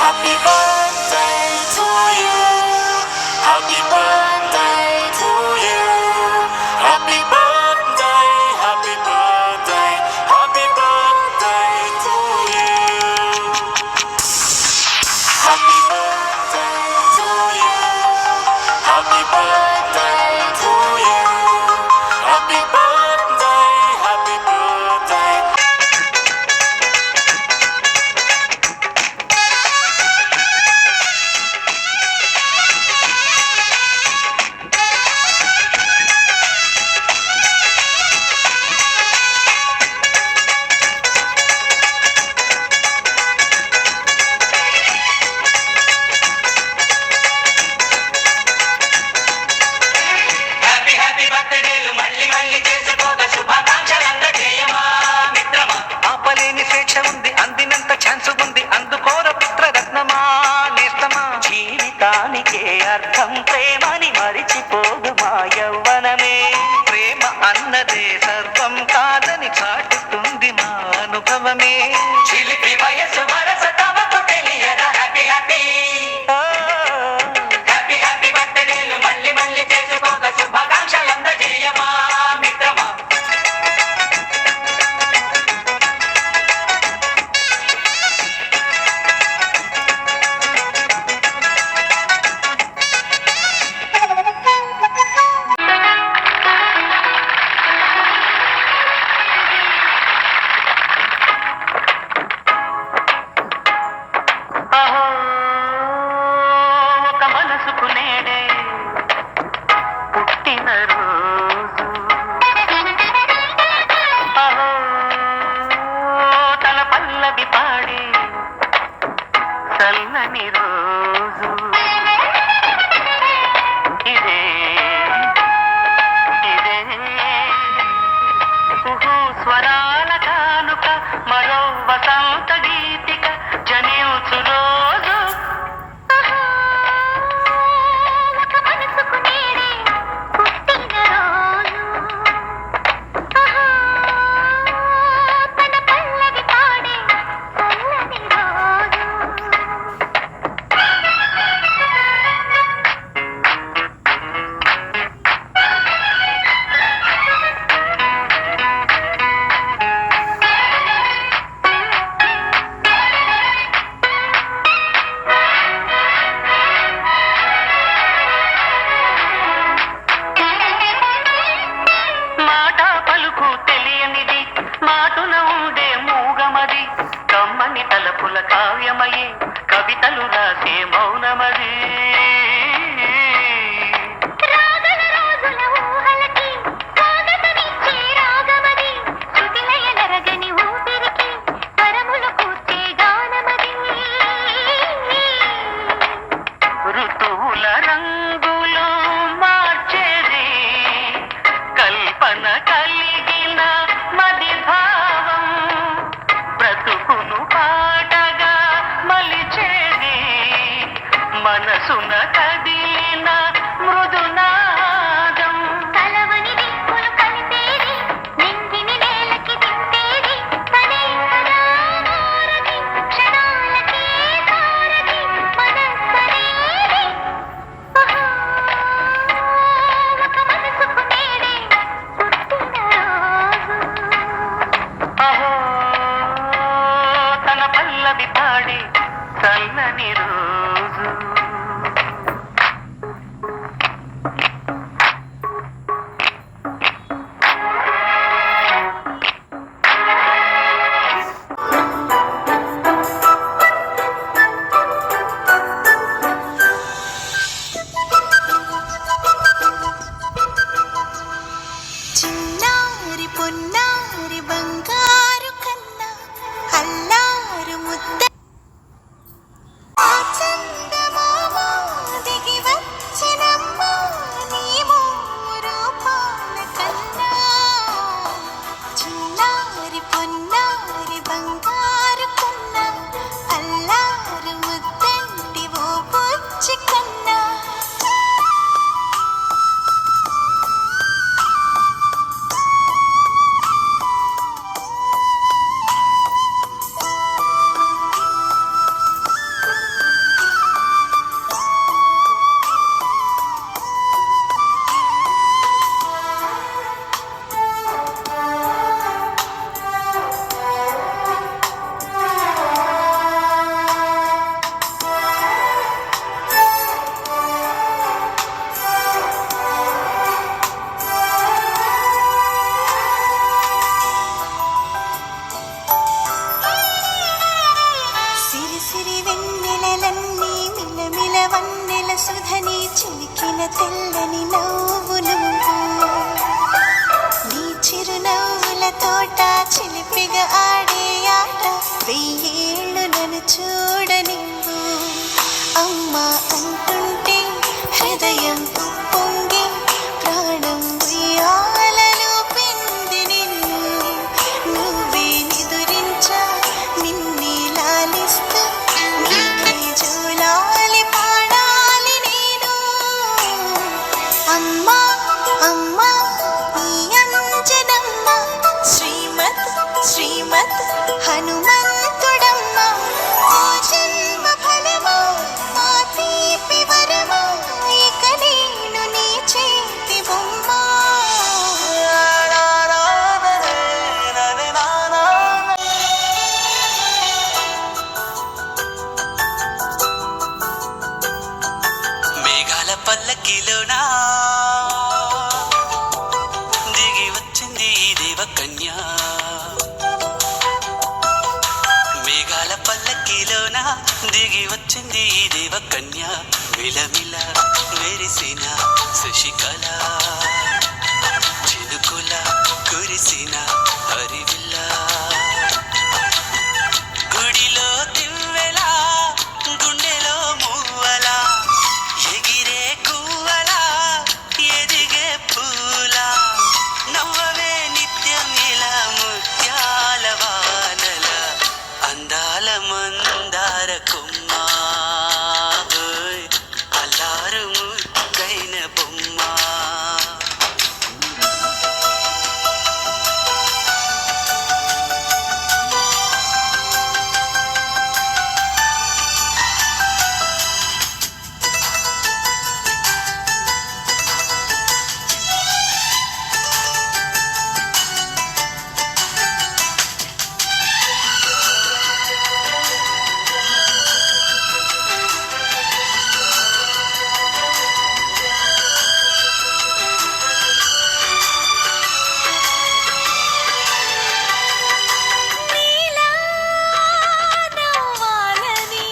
Happy birthday to you. Happy birthday to you. Happy birthday, happy birthday, happy birthday to you. Happy birthday to you. Happy birthday to you. Happy birthday, happy birthday. జీవితానికే అర్థం ప్రేమని మరిచిపోదు మా యవ్వనమే. ప్రేమ అన్నదే సర్వం కాదని చాటుతుంది మా అనుభవమే. చిలిపి వయసు వరస తమకు తెలియదా. హ్యాపీ హ్యాపీ హ్యాపీ హ్యాపీ బర్త్డేలు మళ్ళీ మళ్ళీ చేసుకోక శుభాకాంక్షలు అందజేయమా మిత్రమా. చల్లని రోజు ఇదే ఇదే స్వరాల కానుక మరో వసంత గీతిక జనించు రోజు. మాటున ఉండే మూగమది కమ్మని తలపుల కావ్యమయే కవితలు రాసే మౌనమది. ఋతువుల రంగులు మార్చేది కల్పన కలిగిన మది భావం. బ్రతుకును పాటగా మలిచేది మనసున కదిలిన మృదునాదం. కలవని దిక్కులు కలిపేది నింగిని నేలకి తిప్పేది తనే కదా మారది క్షణాలకే సారది మనస్సనేది. ఒక మనసుకు నేడే తన పల్లవి పాడి చల్లని రోజు. చిన్నారి పొన్నారి బంగారు కన్నా అల్లారు ముద్ద చందమా చిలికిన తెల్లని నవ్వు నువ్వు నీ చిరునవ్వుల తోట చిలిపిగా ఆడే ఆట వెయ్యేళ్ళు నన్ను చూడనివ్వు అమ్మా అంటుంటే హృదయం పొంగి ప్రాణం ఉయ్యాలలో పిండి నిన్ను నువ్వే నిదురించా నిన్నే లాలిస్తూ నీకే జోలాలి పాడాలి నేను అమ్మా అమ్మా ఈ అంజనమ్మ శ్రీమత్ శ్రీమత్ హనుమంతుడమ్మ ఓ జన్మ ఫలమో ఆ తీపి వరమో ఇక నేను నీ చేతి బొమ్మ మేఘాల పల్లకిలోనా దిగి వచ్చింది ఈ దేవకన్య మేఘాల పల్లకిలోనా దిగి వచ్చింది ఈ దేవకన్య విలమిల మెరిసిన శశికళ చినుకుల కురిసిన హరివిల్ల గుడిలో దివ్వెలా గుండెలో మువ్వలా ఎగిరే కువ్వలా ఎదిగే పూలా నవ్వవే నిత్యం ఇలా ముత్యాల వానల అందాల మందార కొమ్మ ఓయ్ అల్లారు ముద్దైన బొమ్మ నీలా నవ్వాలని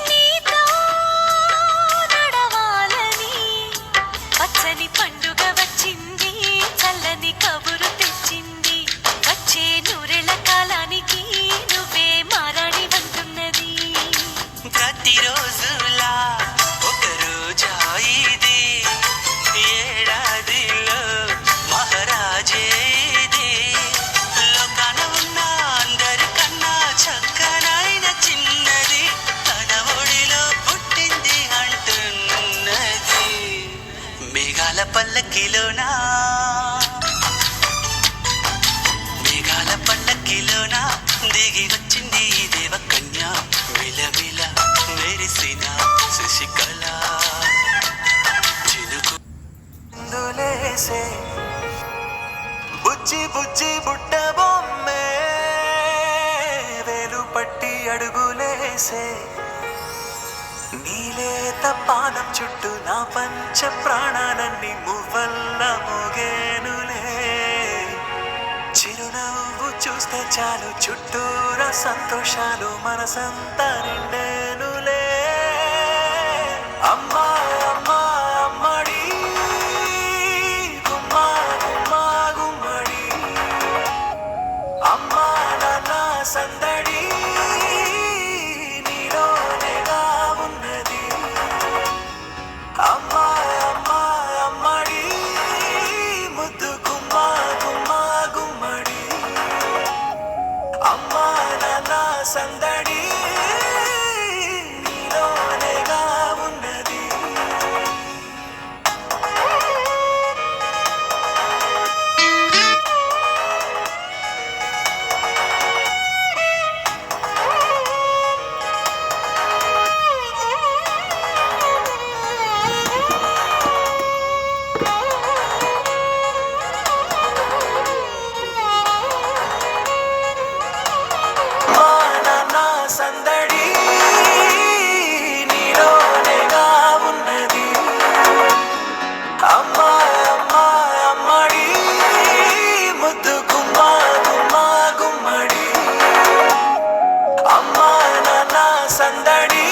నీతో నడవాలని పచ్చని పండుగ వచ్చింది చల్లని కబురు తెచ్చింది వచ్చే నూరెళ్ళ కాలానికి నువ్వే మారాణి వంటున్నది ప్రతిరోజులా ఒక రోజా ఇది ఏడాదిలో మహారాజే ఇది లోకాన ఉన్న అందరికన్నా చక్కనైన చిన్నది తన ఒడిలో పుట్టింది అంటున్నది మేఘాల పల్లకిలోనా మేఘాల పల్లకిలోనా దిగి వచ్చింది ఈ దేవకన్య మిలమిల మెరిసిన శశికళ చినుకు దులేసే బుజ్జి బుజ్జి బుట్ట బొమ్మే వేలు పట్టి అడుగులేసే నీలేత పానం చుట్టూ నా పంచ ప్రాణాలన్నీ మువ్వల్ల మోగేనులే చిరునవ్వు చూస్తే చాలు చుట్టూరా సంతోషాలు మనసంతా నిండేనులే అమ్మా అమ్మా అమ్మడి గుమ్మా గుమ్మా గుమ్మడి అమ్మా నాన్న సందడి నీలోనేగా ఉన్నది అమ్మా అమ్మా అమ్మడి ముద్దు గుమ్మా గుమ్మా గుమ్మడి అమ్మా నాన్న సందడి నీలోనేగా ఉన్నది అమ్మా నాన్న సందడి నీలోనేగా ఉన్నది అమ్మా అమ్మా అమ్మడి ముద్దు గుమ్మా గుమ్మా గుమ్మడి అమ్మా నాన్న సందడి